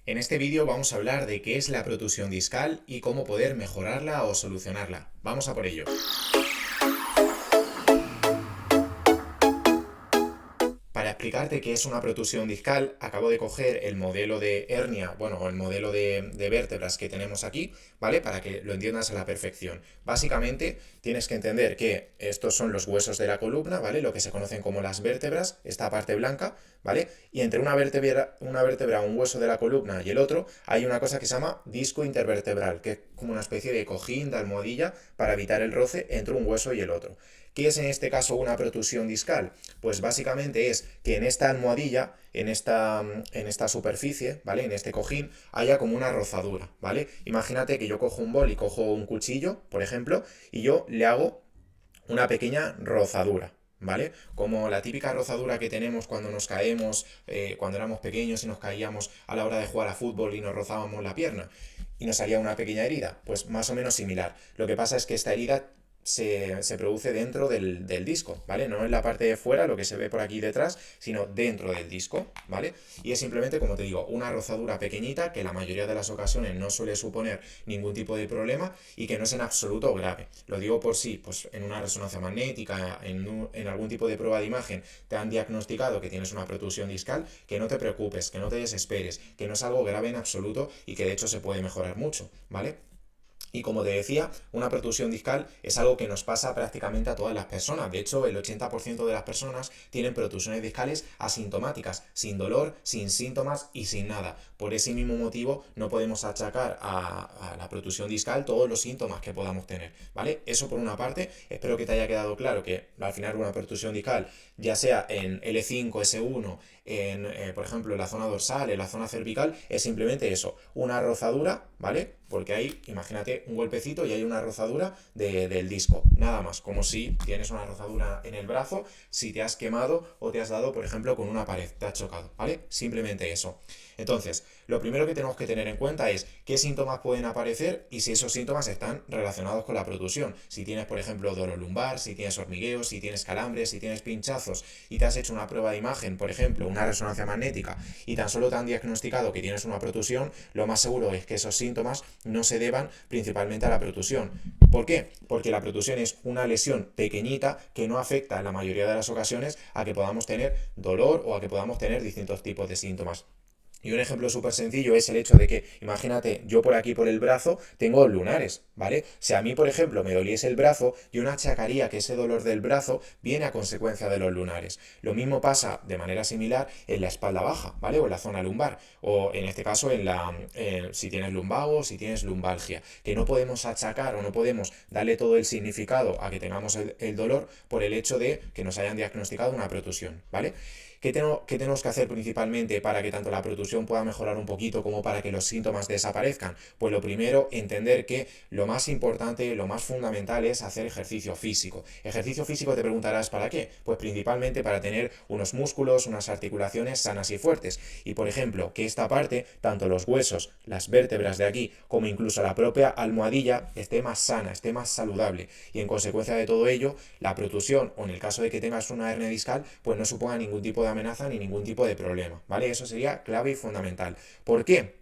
En este vídeo vamos a hablar de qué es la protusión discal y cómo poder mejorarla o solucionarla. Vamos a por ello. Para explicarte qué es una protusión discal, acabo de coger el modelo de hernia, o el modelo de vértebras que tenemos aquí, ¿vale? Para que lo entiendas a la perfección. Básicamente, tienes que entender que estos son los huesos de la columna, ¿vale? Lo que se conocen como las vértebras, esta parte blanca, ¿vale? Y entre una vértebra, un hueso de la columna y el otro, hay una cosa que se llama disco intervertebral, que es como una especie de cojín, de almohadilla, para evitar el roce entre un hueso y el otro. ¿Qué es en este caso una protusión discal? Pues básicamente es que en esta almohadilla, en esta superficie, ¿vale? En este cojín, haya como una rozadura, ¿vale? Imagínate que yo cojo un bol y cojo un cuchillo, por ejemplo, y yo le hago una pequeña rozadura, ¿vale? Como la típica rozadura que tenemos cuando nos caemos, cuando éramos pequeños y nos caíamos a la hora de jugar a fútbol y nos rozábamos la pierna y nos salía una pequeña herida, pues más o menos similar. Lo que pasa es que esta herida se produce dentro del disco, ¿vale? No en la parte de fuera, lo que se ve por aquí detrás, sino dentro del disco, ¿vale? Y es simplemente, como te digo, una rozadura pequeñita que la mayoría de las ocasiones no suele suponer ningún tipo de problema y que no es en absoluto grave. Lo digo por si, pues en una resonancia magnética, en algún tipo de prueba de imagen, te han diagnosticado que tienes una protusión discal, que no te preocupes, que no te desesperes, que no es algo grave en absoluto y que de hecho se puede mejorar mucho, ¿vale? Y como te decía, una protusión discal es algo que nos pasa prácticamente a todas las personas. De hecho, el 80% de las personas tienen protusiones discales asintomáticas, sin dolor, sin síntomas y sin nada. Por ese mismo motivo, no podemos achacar a la protusión discal todos los síntomas que podamos tener, ¿vale? Eso por una parte. Espero que te haya quedado claro que al final una protusión discal, ya sea en L5, S1, por ejemplo, en la zona dorsal, en la zona cervical, es simplemente eso, una rozadura, ¿vale? Porque hay, imagínate, un golpecito y hay una rozadura del disco, nada más, como si tienes una rozadura en el brazo, si te has quemado o te has dado, por ejemplo, con una pared, te has chocado, ¿vale? Simplemente eso. Entonces, lo primero que tenemos que tener en cuenta es qué síntomas pueden aparecer y si esos síntomas están relacionados con la protusión. Si tienes, por ejemplo, dolor lumbar, si tienes hormigueos, si tienes calambres, si tienes pinchazos y te has hecho una prueba de imagen, por ejemplo, una resonancia magnética, y tan solo te han diagnosticado que tienes una protusión, lo más seguro es que esos síntomas no se deban principalmente a la protusión. ¿Por qué? Porque la protusión es una lesión pequeñita que no afecta en la mayoría de las ocasiones a que podamos tener dolor o a que podamos tener distintos tipos de síntomas. Y un ejemplo súper sencillo es el hecho de que, imagínate, yo por aquí por el brazo tengo lunares, ¿vale? Si a mí, por ejemplo, me doliese el brazo, yo no achacaría que ese dolor del brazo viene a consecuencia de los lunares. Lo mismo pasa de manera similar en la espalda baja, ¿vale? O en la zona lumbar. O en este caso, si tienes lumbago, si tienes lumbalgia. Que no podemos achacar o no podemos darle todo el significado a que tengamos el dolor por el hecho de que nos hayan diagnosticado una protusión, ¿vale? ¿Qué tenemos que hacer principalmente para que tanto la protusión pueda mejorar un poquito como para que los síntomas desaparezcan? Pues lo primero, entender que lo más importante, lo más fundamental es hacer ejercicio físico. Ejercicio físico te preguntarás ¿para qué? Pues principalmente para tener unos músculos, unas articulaciones sanas y fuertes. Y por ejemplo, que esta parte, tanto los huesos, las vértebras de aquí, como incluso la propia almohadilla, esté más sana, esté más saludable. Y en consecuencia de todo ello, la protusión, o en el caso de que tengas una hernia discal, pues no suponga ningún tipo de amenaza ni ningún tipo de problema, ¿vale? Eso sería clave y fundamental. ¿Por qué?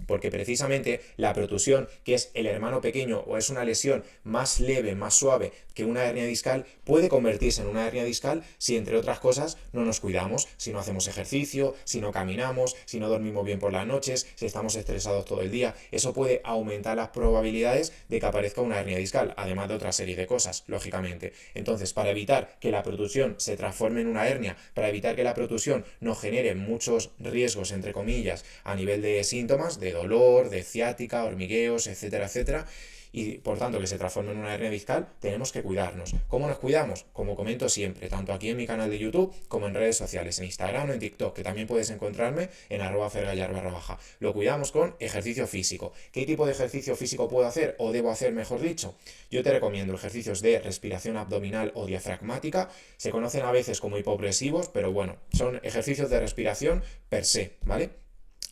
Porque precisamente la protusión, que es el hermano pequeño o es una lesión más leve, más suave que una hernia discal, puede convertirse en una hernia discal si, entre otras cosas, no nos cuidamos, si no hacemos ejercicio, si no caminamos, si no dormimos bien por las noches, si estamos estresados todo el día. Eso puede aumentar las probabilidades de que aparezca una hernia discal, además de otra serie de cosas, lógicamente. Entonces, para evitar que la protusión se transforme en una hernia, para evitar que la protusión nos genere muchos riesgos, entre comillas, a nivel de síntomas, de dolor, de ciática, hormigueos, etcétera, etcétera, y por tanto que se transforme en una hernia discal, tenemos que cuidarnos. ¿Cómo nos cuidamos? Como comento siempre, tanto aquí en mi canal de YouTube como en redes sociales, en Instagram o en TikTok, que también puedes encontrarme en @fergallar_baja. Lo cuidamos con ejercicio físico. ¿Qué tipo de ejercicio físico puedo hacer o debo hacer, mejor dicho? Yo te recomiendo ejercicios de respiración abdominal o diafragmática. Se conocen a veces como hipopresivos, pero bueno, son ejercicios de respiración per se, ¿vale?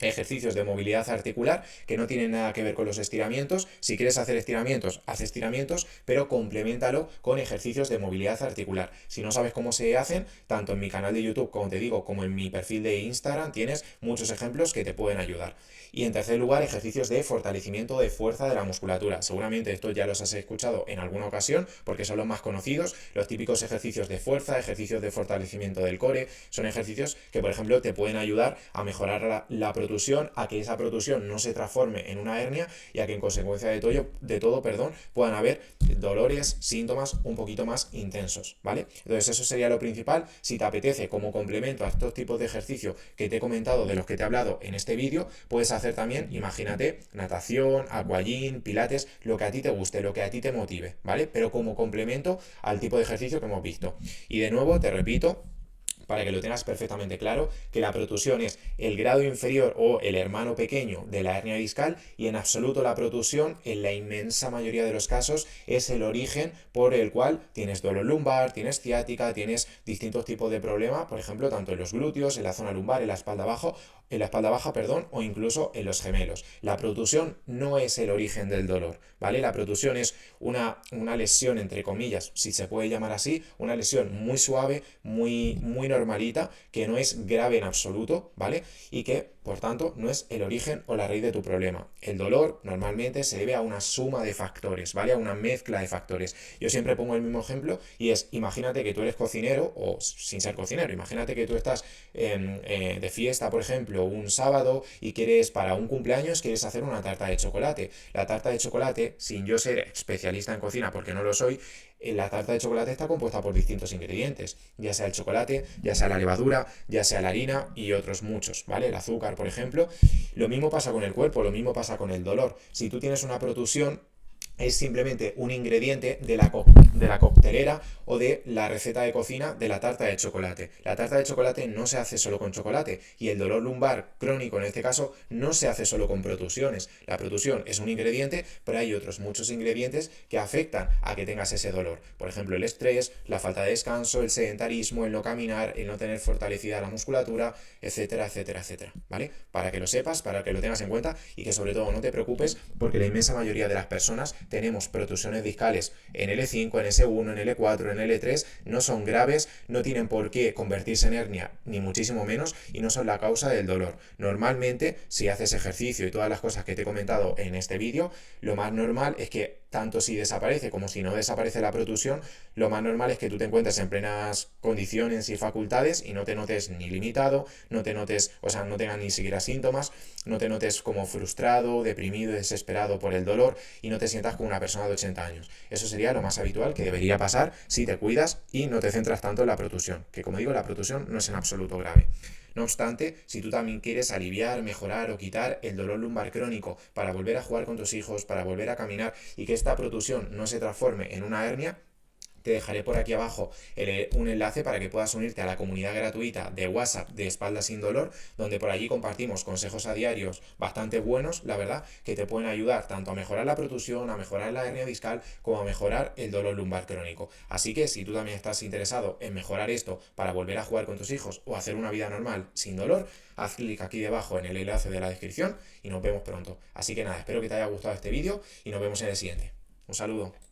ejercicios de movilidad articular que no tienen nada que ver con los estiramientos. Si quieres hacer estiramientos, haz estiramientos, pero compleméntalo con ejercicios de movilidad articular. Si no sabes cómo se hacen, tanto en mi canal de YouTube, como te digo, como en mi perfil de Instagram, tienes muchos ejemplos que te pueden ayudar. Y en tercer lugar, ejercicios de fortalecimiento de fuerza de la musculatura. Seguramente estos ya los has escuchado en alguna ocasión porque son los más conocidos. Los típicos ejercicios de fuerza, ejercicios de fortalecimiento del core, son ejercicios que, por ejemplo, te pueden ayudar a mejorar la protusión, a que esa protusión no se transforme en una hernia y a que en consecuencia de todo, puedan haber dolores, síntomas un poquito más intensos, ¿vale? Entonces eso sería lo principal. Si te apetece, como complemento a estos tipos de ejercicio que te he comentado, de los que te he hablado en este vídeo, puedes hacer también, imagínate, natación, aquagym, pilates, lo que a ti te guste, lo que a ti te motive, ¿vale? Pero como complemento al tipo de ejercicio que hemos visto. Y de nuevo, te repito, para que lo tengas perfectamente claro, que la protusión es el grado inferior o el hermano pequeño de la hernia discal, y en absoluto la protusión, en la inmensa mayoría de los casos, es el origen por el cual tienes dolor lumbar, tienes ciática, tienes distintos tipos de problemas, por ejemplo, tanto en los glúteos, en la zona lumbar, en la espalda baja, o incluso en los gemelos. La protusión no es el origen del dolor, ¿vale? La protusión es una lesión, entre comillas, si se puede llamar así, una lesión muy suave, muy normalita, que no es grave en absoluto, ¿vale? Y que, por tanto, no es el origen o la raíz de tu problema. El dolor normalmente se debe a una suma de factores, ¿vale? A una mezcla de factores. Yo siempre pongo el mismo ejemplo y es, imagínate que tú eres cocinero, o sin ser cocinero, imagínate que tú estás de fiesta, por ejemplo, un sábado y quieres, para un cumpleaños, quieres hacer una tarta de chocolate. La tarta de chocolate, sin yo ser especialista en cocina, porque no lo soy, la tarta de chocolate está compuesta por distintos ingredientes, ya sea el chocolate, ya sea la levadura, ya sea la harina y otros muchos, ¿vale? El azúcar, por ejemplo. Lo mismo pasa con el cuerpo, lo mismo pasa con el dolor. Si tú tienes una protusión, es simplemente un ingrediente de la coctelera o de la receta de cocina de la tarta de chocolate. La tarta de chocolate no se hace solo con chocolate, y el dolor lumbar crónico en este caso no se hace solo con protusiones. La protusión es un ingrediente, pero hay otros muchos ingredientes que afectan a que tengas ese dolor. Por ejemplo, el estrés, la falta de descanso, el sedentarismo, el no caminar, el no tener fortalecida la musculatura, etcétera, etcétera, etcétera, ¿vale? Para que lo sepas, para que lo tengas en cuenta y que sobre todo no te preocupes, porque la inmensa mayoría de las personas tenemos protusiones discales en L5, en S1, en L4, en L3, no son graves, no tienen por qué convertirse en hernia, ni muchísimo menos, y no son la causa del dolor. Normalmente, si haces ejercicio y todas las cosas que te he comentado en este vídeo, lo más normal es que, tanto si desaparece como si no desaparece la protusión, lo más normal es que tú te encuentres en plenas condiciones y facultades y no te notes ni limitado, no te notes, o sea, no tengas ni siquiera síntomas, no te notes como frustrado, deprimido, desesperado por el dolor, y no te sientas como una persona de 80 años. Eso sería lo más habitual que debería pasar si te cuidas y no te centras tanto en la protusión, que, como digo, la protusión no es en absoluto grave. No obstante, si tú también quieres aliviar, mejorar o quitar el dolor lumbar crónico para volver a jugar con tus hijos, para volver a caminar y que esta protusión no se transforme en una hernia, te dejaré por aquí abajo un enlace para que puedas unirte a la comunidad gratuita de WhatsApp de Espalda Sin Dolor, donde por allí compartimos consejos a diarios bastante buenos, la verdad, que te pueden ayudar tanto a mejorar la protusión, a mejorar la hernia discal, como a mejorar el dolor lumbar crónico. Así que si tú también estás interesado en mejorar esto para volver a jugar con tus hijos o hacer una vida normal sin dolor, haz clic aquí debajo en el enlace de la descripción y nos vemos pronto. Así que nada, espero que te haya gustado este vídeo y nos vemos en el siguiente. Un saludo.